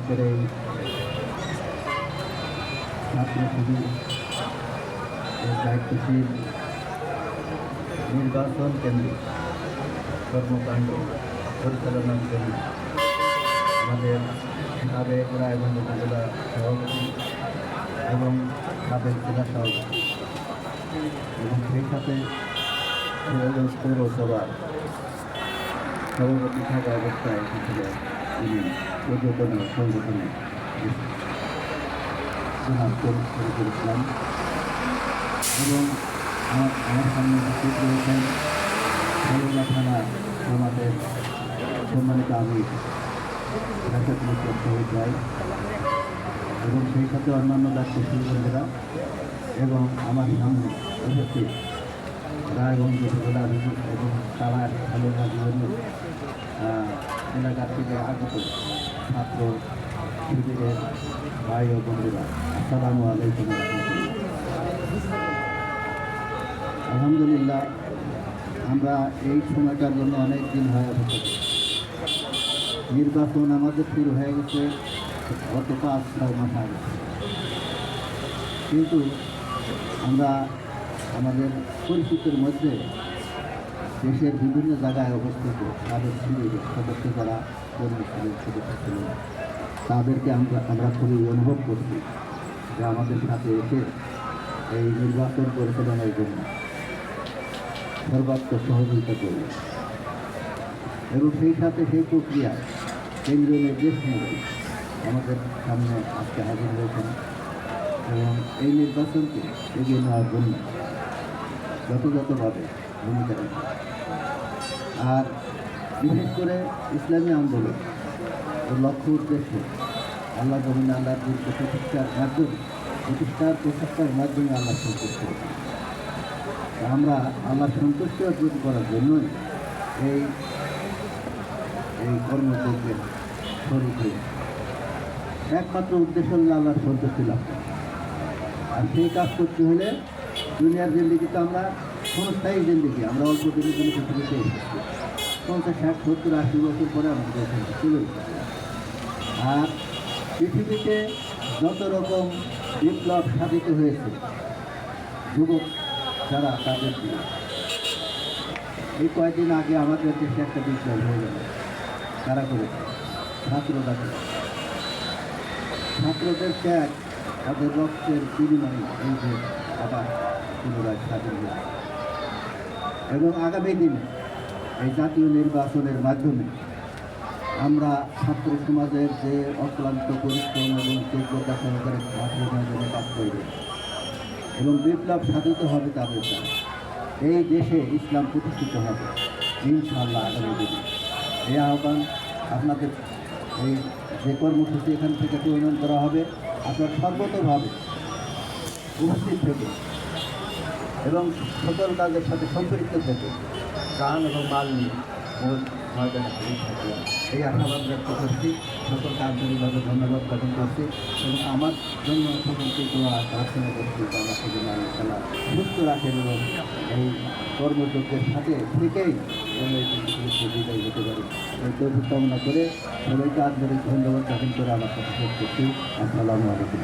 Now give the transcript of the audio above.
আজকের এই ছাত্র শিবির দায়িত্বশীল নির্বাচন কেন্দ্রিক কর্মকাণ্ড পরিচালনার জন্য আমাদের সাবেক রায়গঞ্জ উপজেলা সভাপতি এবং সাবেক জেলা সভাপতি এবং সেই সাথে সিরাজগঞ্জ পৌরসভার সভাপতি থাকা অবস্থায় এসেছিলেন তিনি পর্যটন সংগঠনে সুনাম শুরু করেছিলাম এবং আমার সামনে উপস্থিত রয়েছেন খালুয়া থানা আমাদের সম্মানিত আমি শহীদ এবং সেই সাথে অন্যান্য দায়িত্বশীল বন্ধুরা এবং আমার সামনে উপস্থিত রায়গঞ্জ উপজেলা এবং তারার খালুয়া জীবন এলাকা থেকে আগত ছাত্র শিবিরের ভাই ও বন্ধুরা আসসালামু আলাইকুম আলহামদুলিল্লাহ আমরা এই সময়টার জন্য অনেক দিন হয়ে অপেক্ষা করি। নির্বাচন আমাদের শুরু হয়ে গেছে গত 5-6 মাস আগে, কিন্তু আমরা আমাদের পরিচিতির মধ্যে দেশের বিভিন্ন জায়গায় অবস্থিত তাদের শিবিরের সদস্য যারা কর্মী ছিলেন সদস্য ছিলেন তাদেরকে আমরা খুবই অনুভব করছি যে আমাদের সাথে এসে এই নির্বাচন পরিচালনার জন্য সর্বাত্মক সহযোগিতা করবে এবং সেই সাথে সেই প্রক্রিয়ায় কেন্দ্রীয় নির্দেশ অনুযায়ী আমাদের সামনে আজকে হাজির হয়েছেন এবং এই নির্বাচনকে এগিয়ে নেওয়ার জন্য যথাযথভাবে ভূমিকা রাখেন। আর বিশেষ করে ইসলামী আন্দোলন ও লক্ষ্য উদ্দেশ্যে আল্লাহ জমিন আল্লাহর প্রচেষ্টার মাধ্যমে আল্লাহ সন্তুষ্ট করেছেন। আমরা আল্লাহ সন্তুষ্ট অর্জন করার জন্যই এই কর্মযজ্ঞে শরীর হয়ে একমাত্র উদ্দেশ্য হল আল্লাহর সন্তুষ্টি লাভ করা। আর সেই কাজ করতে হলে দুনিয়ার জিন্দিগিতে আমরা ক্ষণস্থায়ী জিন্দিগি আমরা অল্প দিনের জন্য পৃথিবীতে এসেছি 50, 60, 70, 80 বছর পরে আমাদের এখানে চলে এসেছি। আর পৃথিবীতে যত রকম বিপ্লব সাধিত হয়েছে যুবক যারা তাদের দিয়ে এই কয়েকদিন আগে আমাদের দেশে একটা বিপ্লব হয়ে গেল। তারা করেছে ছাত্রদের ত্যাগ তাদের রক্তের বিনিময়ে এই যে আবার পুনরায় স্বাধীন হয়েছে এবং আগামী দিনে এই জাতীয় নির্বাচনের মাধ্যমে আমরা ছাত্র সমাজের যে অক্লান্ত পরিশ্রম এবং যোগ্যতা সহকারে ছাত্র সমাজের কাজ করবে এবং বিপ্লব সাধিত হবে তাদের দ্বারা এই দেশে ইসলাম প্রতিষ্ঠিত হবে ইনশাআল্লাহ আগামী দিনে। এই আহ্বান আপনাদের এই যে কর্মসূচি এখান থেকে প্রণয়ন করা হবে আপনার সর্বতভাবে উপস্থিত থেকে এবং সকল কাজের সাথে সম্পৃক্ত থেকে প্রাণ এবং মাল নিয়ে ময়দানে হাজির থাকবে এই আশাবাদ ব্যক্ত করছি। সকলকে আন্তরিকভাবে ধন্যবাদ জ্ঞাপন করছি এবং আমার জন্য সকলকে প্রার্থনা করছি আল্লাহ তাআলা সুস্থ রাখেন এবং এই কর্মযজ্ঞের সাথে থেকেই বিদায় হতে পারে এই তৌফিক কামনা করে সবাইকে আন্তরিক ধন্যবাদ জ্ঞাপন করে আমার কথা শেষ করছি। আসসালামু আলাইকুম।